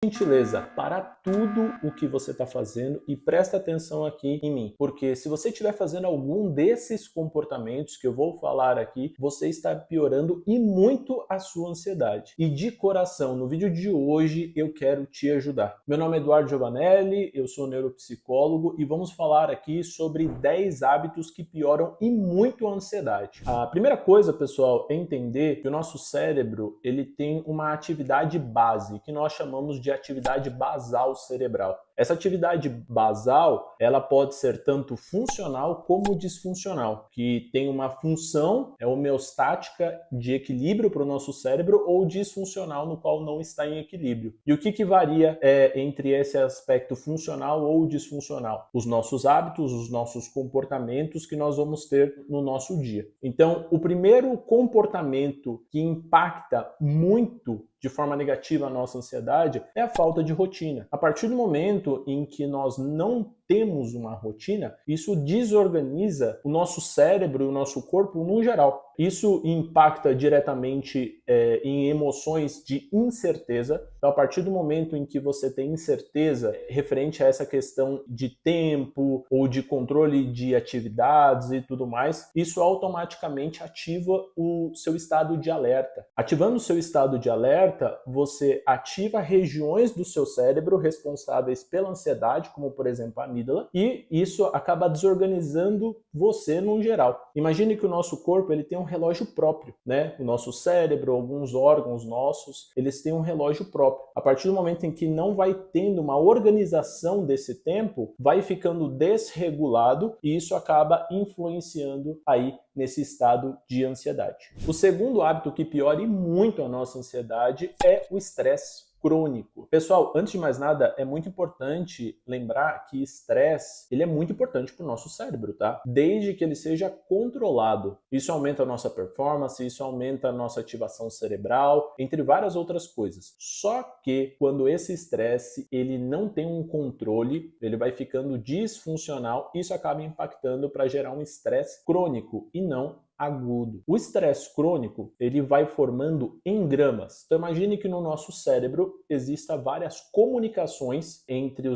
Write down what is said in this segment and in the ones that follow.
Gentileza, para tudo o que você está fazendo e presta atenção aqui em mim, porque se você estiver fazendo algum desses comportamentos que eu vou falar aqui, você está piorando e muito a sua ansiedade. E de coração, no vídeo de hoje eu quero te ajudar. Meu nome é Eduardo Giovanelli, eu sou neuropsicólogo e vamos falar aqui sobre 10 hábitos que pioram e muito a ansiedade. A primeira coisa, pessoal, é entender que o nosso cérebro ele tem uma atividade base que nós chamamos de atividade basal cerebral. Essa atividade basal, ela pode ser tanto funcional como disfuncional, que tem uma função homeostática de equilíbrio para o nosso cérebro ou disfuncional no qual não está em equilíbrio. E o que varia entre esse aspecto funcional ou disfuncional? Os nossos hábitos, os nossos comportamentos que nós vamos ter no nosso dia. Então, o primeiro comportamento que impacta muito de forma negativa a nossa ansiedade é a falta de rotina. A partir do momento em que nós não temos uma rotina, isso desorganiza o nosso cérebro e o nosso corpo no geral. Isso impacta diretamente em emoções de incerteza. Então, a partir do momento em que você tem incerteza referente a essa questão de tempo ou de controle de atividades e tudo mais, isso automaticamente ativa o seu estado de alerta. Ativando o seu estado de alerta, você ativa regiões do seu cérebro responsáveis pela ansiedade, como por exemplo a amígdala, e isso acaba desorganizando você no geral. Imagine que o nosso corpo ele tem um relógio próprio, né? O nosso cérebro, alguns órgãos nossos, eles têm um relógio próprio. A partir do momento em que não vai tendo uma organização desse tempo, vai ficando desregulado e isso acaba influenciando aí nesse estado de ansiedade. O segundo hábito que piora e muito a nossa ansiedade é o estresse crônico. Pessoal, antes de mais nada, é muito importante lembrar que estresse, ele é muito importante para o nosso cérebro, tá? Desde que ele seja controlado. Isso aumenta a nossa performance, isso aumenta a nossa ativação cerebral, entre várias outras coisas. Só que quando esse estresse, ele não tem um controle, ele vai ficando disfuncional, isso acaba impactando para gerar um estresse crônico e não agudo. O estresse crônico, ele vai formando engramas. Então imagine que no nosso cérebro exista várias comunicações entre o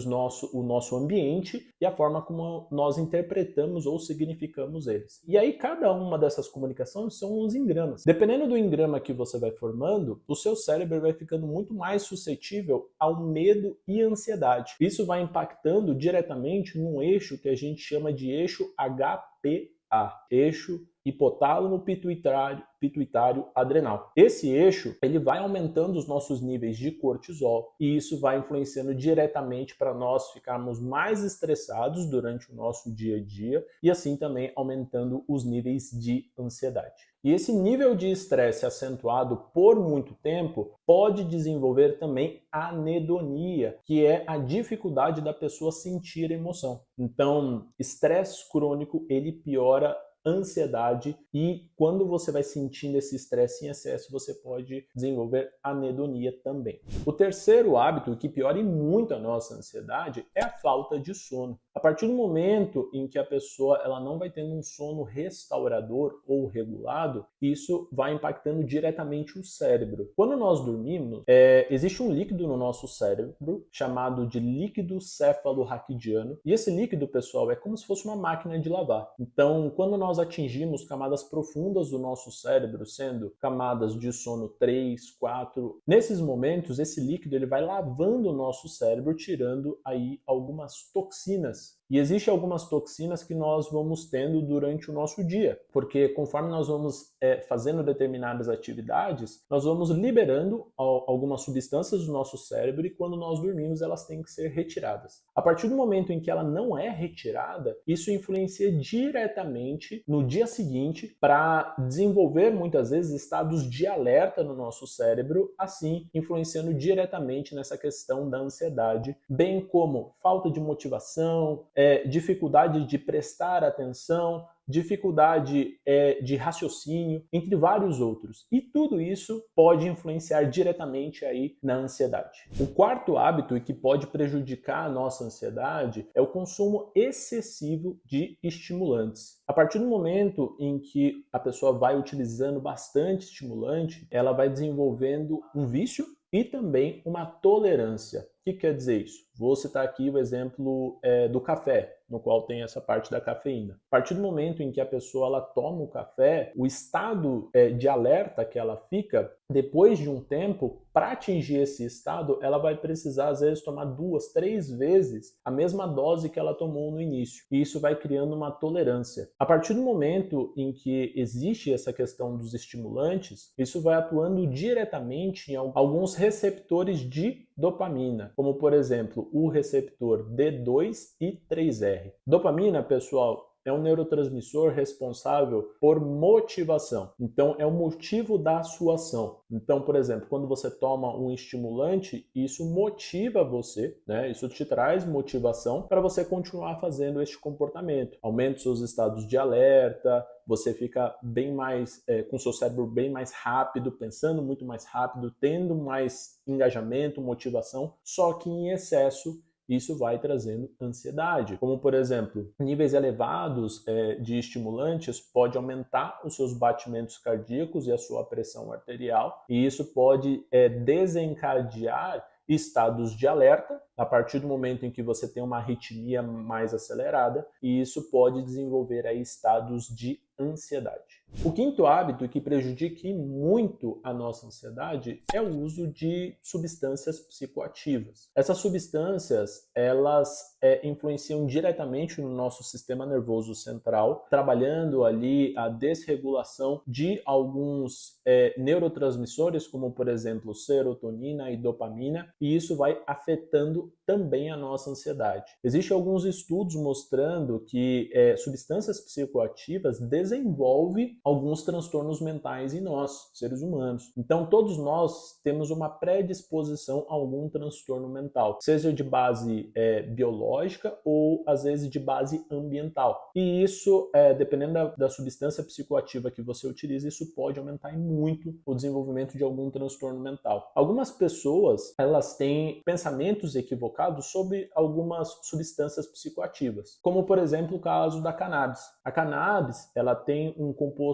nosso ambiente e a forma como nós interpretamos ou significamos eles. E aí cada uma dessas comunicações são uns engramas. Dependendo do engrama que você vai formando, o seu cérebro vai ficando muito mais suscetível ao medo e ansiedade. Isso vai impactando diretamente num eixo que a gente chama de eixo HPA, eixo hipotálamo pituitário adrenal. Esse eixo, ele vai aumentando os nossos níveis de cortisol e isso vai influenciando diretamente para nós ficarmos mais estressados durante o nosso dia a dia e assim também aumentando os níveis de ansiedade. E esse nível de estresse acentuado por muito tempo pode desenvolver também anedonia, que é a dificuldade da pessoa sentir emoção. Então, estresse crônico, ele piora ansiedade e quando você vai sentindo esse estresse em excesso, você pode desenvolver anedonia também. O terceiro hábito que piora muito a nossa ansiedade é a falta de sono. A partir do momento em que a pessoa ela não vai tendo um sono restaurador ou regulado, isso vai impactando diretamente o cérebro. Quando nós dormimos, existe um líquido no nosso cérebro chamado de líquido cefalorraquidiano e esse líquido, pessoal, é como se fosse uma máquina de lavar. Então, quando nós atingimos camadas profundas do nosso cérebro, sendo camadas de sono 3, 4, nesses momentos esse líquido ele vai lavando o nosso cérebro, tirando aí algumas toxinas. E existem algumas toxinas que nós vamos tendo durante o nosso dia, porque conforme nós vamos fazendo determinadas atividades, nós vamos liberando algumas substâncias do nosso cérebro e quando nós dormimos elas têm que ser retiradas. A partir do momento em que ela não é retirada, isso influencia diretamente no dia seguinte para desenvolver muitas vezes estados de alerta no nosso cérebro, assim influenciando diretamente nessa questão da ansiedade, bem como falta de motivação, dificuldade de prestar atenção, dificuldade de raciocínio, entre vários outros. E tudo isso pode influenciar diretamente aí na ansiedade. O quarto hábito que pode prejudicar a nossa ansiedade é o consumo excessivo de estimulantes. A partir do momento em que a pessoa vai utilizando bastante estimulante, ela vai desenvolvendo um vício e também uma tolerância. O que quer dizer isso? Vou citar aqui o exemplo do café, no qual tem essa parte da cafeína. A partir do momento em que a pessoa ela toma o café, o estado de alerta que ela fica, depois de um tempo, para atingir esse estado, ela vai precisar, às vezes, tomar 2, 3 vezes a mesma dose que ela tomou no início. E isso vai criando uma tolerância. A partir do momento em que existe essa questão dos estimulantes, isso vai atuando diretamente em alguns receptores de dopamina, como, por exemplo, o receptor D2 e 3R. Dopamina, pessoal, é um neurotransmissor responsável por motivação. Então, é o motivo da sua ação. Então, por exemplo, quando você toma um estimulante, isso motiva você, né? Isso te traz motivação para você continuar fazendo este comportamento. Aumenta os seus estados de alerta, você fica bem mais, com o seu cérebro bem mais rápido, pensando muito mais rápido, tendo mais engajamento, motivação, só que em excesso isso vai trazendo ansiedade. Como, por exemplo, níveis elevados de estimulantes pode aumentar os seus batimentos cardíacos e a sua pressão arterial, e isso pode desencadear estados de alerta a partir do momento em que você tem uma arritmia mais acelerada, e isso pode desenvolver aí estados de ansiedade. O quinto hábito que prejudica muito a nossa ansiedade é o uso de substâncias psicoativas. Essas substâncias, elas influenciam diretamente no nosso sistema nervoso central, trabalhando ali a desregulação de alguns neurotransmissores, como por exemplo serotonina e dopamina, e isso vai afetando também a nossa ansiedade. Existem alguns estudos mostrando que substâncias psicoativas desenvolvem alguns transtornos mentais em nós, seres humanos. Então, todos nós temos uma predisposição a algum transtorno mental, seja de base biológica ou, às vezes, de base ambiental. E isso, dependendo da substância psicoativa que você utiliza, isso pode aumentar muito o desenvolvimento de algum transtorno mental. Algumas pessoas, elas têm pensamentos equivocados sobre algumas substâncias psicoativas, como, por exemplo, o caso da cannabis. A cannabis, ela tem um composto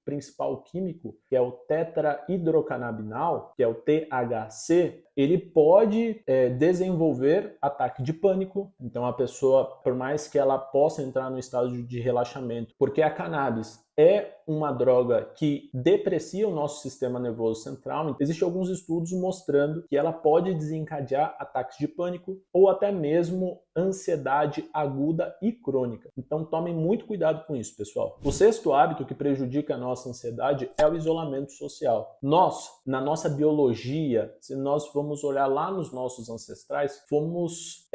principal químico, que é o tetrahidrocannabinol, que é o THC. Ele pode desenvolver ataque de pânico. Então a pessoa, por mais que ela possa entrar no estado de relaxamento, porque a cannabis é uma droga que deprecia o nosso sistema nervoso central, existem alguns estudos mostrando que ela pode desencadear ataques de pânico ou até mesmo ansiedade aguda e crônica. Então tomem muito cuidado com isso, pessoal. O sexto hábito que prejudica a nossa ansiedade é o isolamento social. Nós, na nossa biologia, se nós vamos olhar lá nos nossos ancestrais, fomos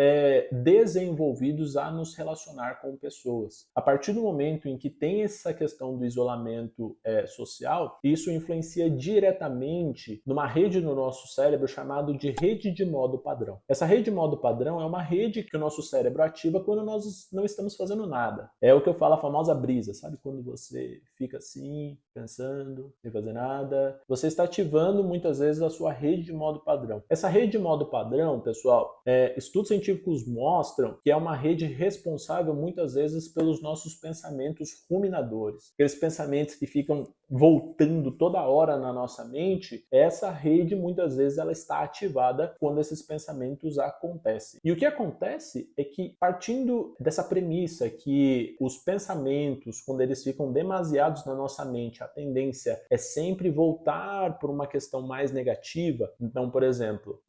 desenvolvidos a nos relacionar com pessoas. A partir do momento em que tem essa questão do isolamento social, isso influencia diretamente numa rede no nosso cérebro chamada de rede de modo padrão. Essa rede de modo padrão é uma rede que o nosso cérebro ativa quando nós não estamos fazendo nada. É o que eu falo, a famosa brisa, sabe? Quando você fica assim, pensando, sem fazer nada, você está ativando muitas vezes a sua rede de modo padrão. Essa rede de modo padrão, pessoal, estudos científicos mostram que é uma rede responsável muitas vezes pelos nossos pensamentos ruminadores. Aqueles pensamentos que ficam voltando toda hora na nossa mente, essa rede muitas vezes ela está ativada quando esses pensamentos acontecem. E o que acontece é que, partindo dessa premissa que os pensamentos, quando eles ficam demasiados na nossa mente, a tendência é sempre voltar por uma questão mais negativa. Então, por exemplo,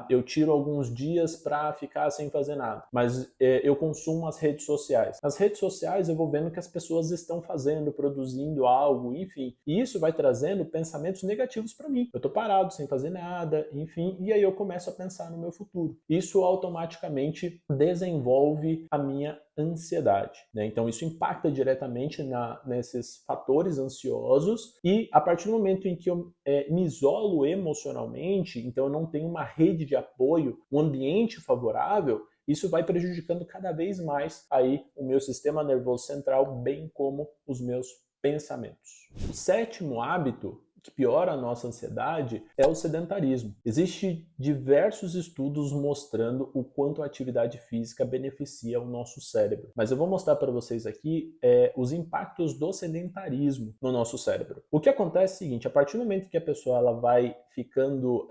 eu tiro alguns dias para ficar sem fazer nada, mas eu consumo as redes sociais. Nas redes sociais eu vou vendo que as pessoas estão fazendo, produzindo algo, enfim, e isso vai trazendo pensamentos negativos para mim. Eu tô parado, sem fazer nada, enfim, e aí eu começo a pensar no meu futuro. Isso automaticamente desenvolve a minha ansiedade, né? Então isso impacta diretamente nesses fatores ansiosos, e a partir do momento em que eu me isolo emocionalmente, então eu não tenho uma rede de apoio, um ambiente favorável, isso vai prejudicando cada vez mais aí o meu sistema nervoso central, bem como os meus pensamentos. O sétimo hábito que piora a nossa ansiedade é o sedentarismo. Existem diversos estudos mostrando o quanto a atividade física beneficia o nosso cérebro. Mas eu vou mostrar para vocês aqui os impactos do sedentarismo no nosso cérebro. O que acontece é o seguinte, a partir do momento que a pessoa ela vai ficando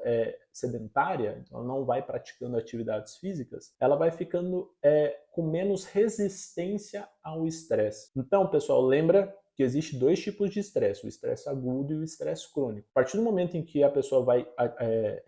sedentária, então ela não vai praticando atividades físicas, ela vai ficando com menos resistência ao estresse. Então, pessoal, lembra que existe dois tipos de estresse, o estresse agudo e o estresse crônico. A partir do momento em que a pessoa vai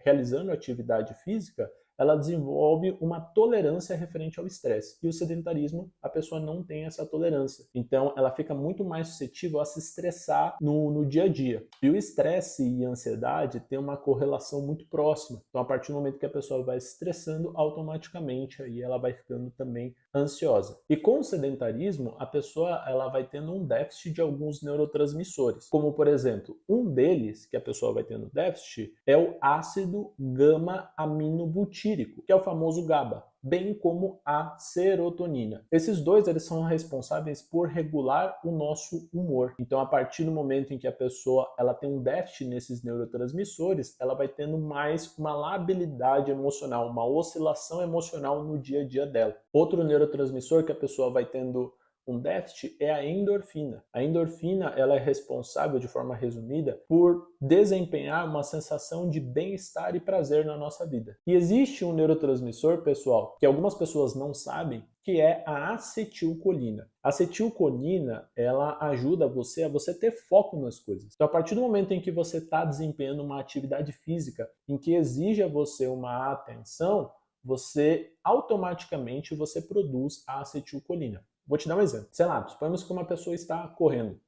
realizando atividade física, ela desenvolve uma tolerância referente ao estresse. E o sedentarismo, a pessoa não tem essa tolerância. Então, ela fica muito mais suscetível a se estressar no dia a dia. E o estresse e a ansiedade têm uma correlação muito próxima. Então, a partir do momento que a pessoa vai se estressando, automaticamente aí ela vai ficando também ansiosa. E com o sedentarismo, a pessoa ela vai tendo um déficit de alguns neurotransmissores. Como, por exemplo, um deles, que a pessoa vai tendo déficit, é o ácido gama-aminobutírico, que é o famoso GABA, bem como a serotonina. Esses dois eles são responsáveis por regular o nosso humor. Então, a partir do momento em que a pessoa ela tem um déficit nesses neurotransmissores, ela vai tendo mais uma labilidade emocional, uma oscilação emocional no dia a dia dela. Outro neurotransmissor que a pessoa vai tendo um déficit é a endorfina. A endorfina ela é responsável, de forma resumida, por desempenhar uma sensação de bem-estar e prazer na nossa vida. E existe um neurotransmissor, pessoal, que algumas pessoas não sabem, que é a acetilcolina. A acetilcolina, ela ajuda você a ter foco nas coisas. Então, a partir do momento em que você está desempenhando uma atividade física em que exige a você uma atenção, você automaticamente produz a acetilcolina. Vou te dar um exemplo. Sei lá, suponhamos que uma pessoa está correndo,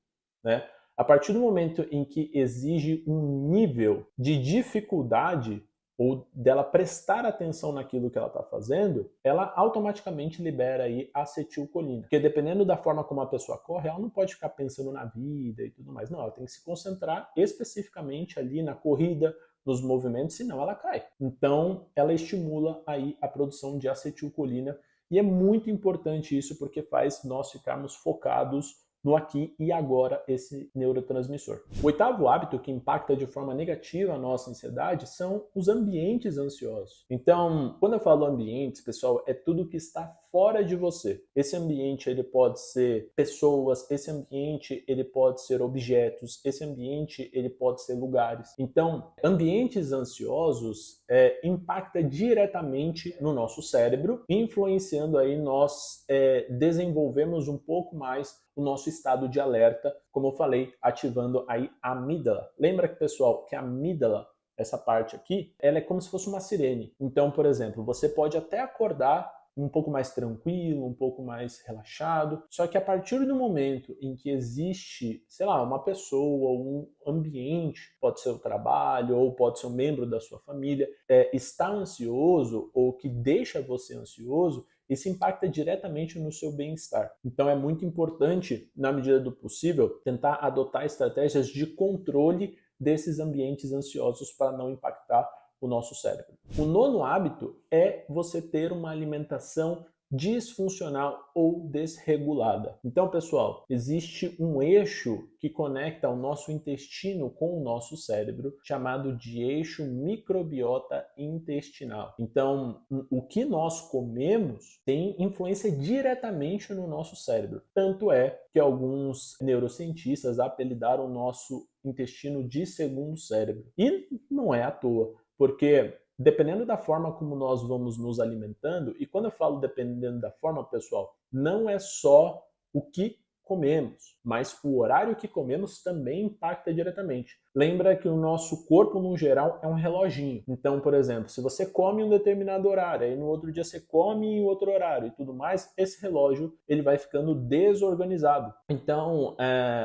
né? A partir do momento em que exige um nível de dificuldade ou dela prestar atenção naquilo que ela está fazendo, ela automaticamente libera aí acetilcolina. Porque dependendo da forma como a pessoa corre, ela não pode ficar pensando na vida e tudo mais. Não, ela tem que se concentrar especificamente ali na corrida, nos movimentos, senão ela cai. Então, ela estimula aí a produção de acetilcolina. E é muito importante isso porque faz nós ficarmos focados no aqui e agora esse neurotransmissor. O oitavo hábito que impacta de forma negativa a nossa ansiedade são os ambientes ansiosos. Então, quando eu falo ambientes, pessoal, é tudo que está fora de você. Esse ambiente ele pode ser pessoas, esse ambiente ele pode ser objetos, esse ambiente ele pode ser lugares. Então, ambientes ansiosos impacta diretamente no nosso cérebro, influenciando aí nós desenvolvemos um pouco mais o nosso estado de alerta, como eu falei, ativando aí a amígdala. Lembra, pessoal, que a amígdala, essa parte aqui, ela é como se fosse uma sirene. Então, por exemplo, você pode até acordar um pouco mais tranquilo, um pouco mais relaxado, só que a partir do momento em que existe, sei lá, uma pessoa, um ambiente, pode ser o trabalho ou pode ser um membro da sua família, está ansioso ou que deixa você ansioso, isso impacta diretamente no seu bem-estar. Então é muito importante, na medida do possível, tentar adotar estratégias de controle desses ambientes ansiosos para não impactar o nosso cérebro. O nono hábito é você ter uma alimentação disfuncional ou desregulada. Então, pessoal, existe um eixo que conecta o nosso intestino com o nosso cérebro, chamado de eixo microbiota intestinal. Então, o que nós comemos tem influência diretamente no nosso cérebro. Tanto é que alguns neurocientistas apelidaram o nosso intestino de segundo cérebro. E não é à toa, porque dependendo da forma como nós vamos nos alimentando, e quando eu falo dependendo da forma, pessoal, não é só o que comemos, mas o horário que comemos também impacta diretamente. Lembra que o nosso corpo, no geral, é um reloginho. Então, por exemplo, se você come em um determinado horário, aí no outro dia você come em outro horário e tudo mais, esse relógio ele vai ficando desorganizado. Então,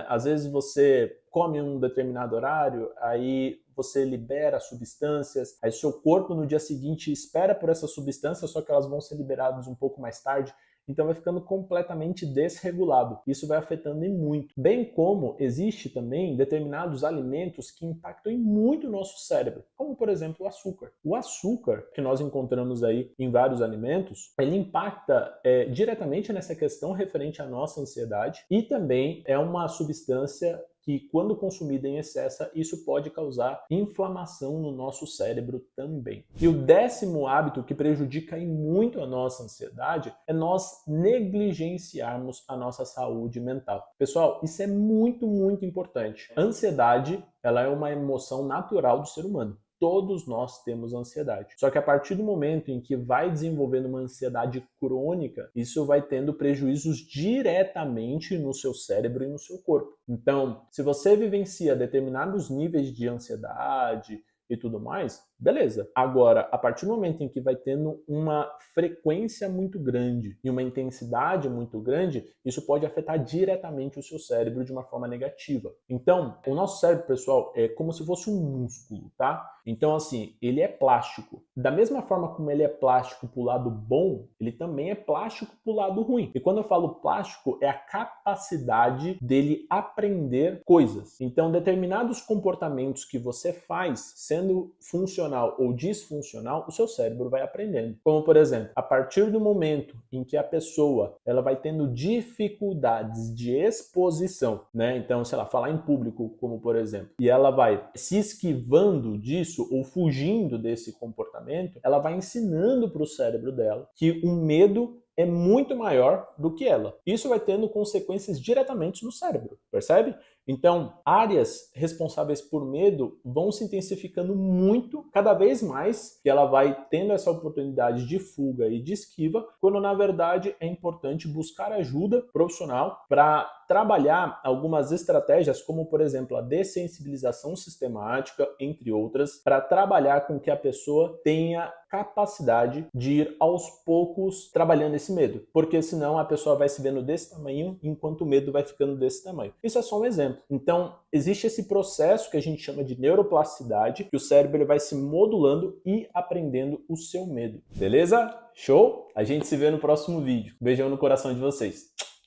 às vezes você come em um determinado horário, aí você libera substâncias, aí seu corpo no dia seguinte espera por essas substâncias, só que elas vão ser liberadas um pouco mais tarde. Então vai ficando completamente desregulado. Isso vai afetando em muito. Bem como existe também determinados alimentos que impactam em muito o nosso cérebro, como por exemplo o açúcar. O açúcar que nós encontramos aí em vários alimentos, ele impacta diretamente nessa questão referente à nossa ansiedade e também é uma substância que quando consumida em excesso, isso pode causar inflamação no nosso cérebro também. E o 10º hábito que prejudica muito a nossa ansiedade é nós negligenciarmos a nossa saúde mental. Pessoal, isso é muito, muito importante. A ansiedade, ela é uma emoção natural do ser humano. Todos nós temos ansiedade. Só que a partir do momento em que vai desenvolvendo uma ansiedade crônica, isso vai tendo prejuízos diretamente no seu cérebro e no seu corpo. Então, se você vivencia determinados níveis de ansiedade e tudo mais, beleza. Agora, a partir do momento em que vai tendo uma frequência muito grande e uma intensidade muito grande, isso pode afetar diretamente o seu cérebro de uma forma negativa. Então, o nosso cérebro, pessoal, é como se fosse um músculo, tá? Então, assim, ele é plástico. Da mesma forma como ele é plástico pro lado bom, ele também é plástico pro lado ruim. E quando eu falo plástico, é a capacidade dele aprender coisas. Então, determinados comportamentos que você faz, sendo funcional ou disfuncional, o seu cérebro vai aprendendo. Como, por exemplo, a partir do momento em que a pessoa ela vai tendo dificuldades de exposição, né? Então, sei lá, falar em público, como por exemplo, e ela vai se esquivando disso ou fugindo desse comportamento, ela vai ensinando para o cérebro dela que o medo é muito maior do que ela. Isso vai tendo consequências diretamente no cérebro, percebe? Então, áreas responsáveis por medo vão se intensificando muito, cada vez mais, que ela vai tendo essa oportunidade de fuga e de esquiva, quando na verdade é importante buscar ajuda profissional para trabalhar algumas estratégias, como por exemplo a dessensibilização sistemática, entre outras, para trabalhar com que a pessoa tenha capacidade de ir aos poucos trabalhando esse medo, porque senão a pessoa vai se vendo desse tamanho enquanto o medo vai ficando desse tamanho. Isso é só um exemplo. Então, existe esse processo que a gente chama de neuroplasticidade, que o cérebro ele vai se modulando e aprendendo o seu medo. Beleza? Show? A gente se vê no próximo vídeo. Beijão no coração de vocês.